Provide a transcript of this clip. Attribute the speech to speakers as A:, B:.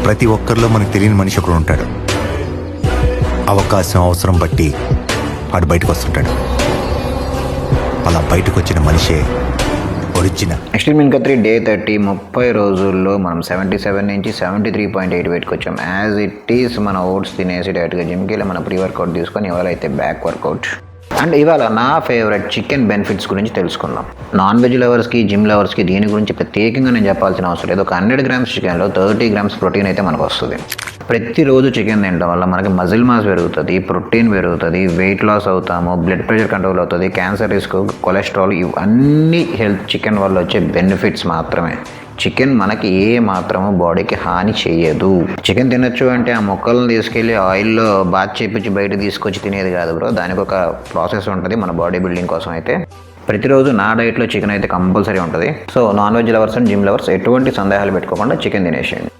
A: ప్రతి ఒక్కరిలో మనకు తెలియని మనిషి ఒకడు ఉంటాడు. అవకాశం అవసరం బట్టి వాడు బయటకు వస్తుంటాడు. అలా బయటకు వచ్చిన మనిషే ఒరిజినల్.
B: ఎక్స్ట్రీమ్ ఇన్కా 3 డే 30 30 రోజుల్లో మనం 77 నుంచి 73.8 వెయిట్కి వచ్చాం. యాజ్ ఇట్ ఈస్ మన ఓట్స్ తినేసి డైరెక్ట్గా జిమ్కి వెళ్ళి మన ప్రీ వర్కౌట్ తీసుకొని ఇవాళ అయితే బ్యాక్ వర్కౌట్. అండ్ ఇవాళ నా ఫేవరెట్ చికెన్ బెనిఫిట్స్ గురించి తెలుసుకుందాం. నాన్ వెజ్ లవర్స్కి, జిమ్ లవర్స్కి దీని గురించి ప్రత్యేకంగా నేను చెప్పాల్సిన అవసరం లేదు. ఒక 100 grams చికెన్లో 30 grams ప్రోటీన్ అయితే మనకు వస్తుంది. ప్రతిరోజు చికెన్ తినడం వల్ల మనకి మజిల్ మాస్ పెరుగుతుంది, ప్రోటీన్ పెరుగుతుంది, వెయిట్ లాస్ అవుతాము, బ్లడ్ ప్రెషర్ కంట్రోల్ అవుతుంది, క్యాన్సర్ రిస్క్, కొలెస్ట్రాల్, ఇవన్నీ హెల్త్ చికెన్ వల్ల వచ్చే బెనిఫిట్స్ మాత్రమే. చికెన్ మనకి ఏ మాత్రము బాడీకి హాని చేయదు. చికెన్ తినొచ్చు అంటే ఆ మొక్కలను తీసుకెళ్ళి ఆయిల్లో బాత్ చేపించి బయట తీసుకొచ్చి తినేది కాదు బ్రో. దానికి ఒక ప్రాసెస్ ఉంటుంది మన బాడీ బిల్డింగ్ కోసం. అయితే ప్రతిరోజు నా డైట్లో చికెన్ అయితే కంపల్సరీ ఉంటుంది. So non veg lovers and gym lovers ఎటువంటి సందేహాలు పెట్టుకోకుండా చికెన్ తినేసేయండి.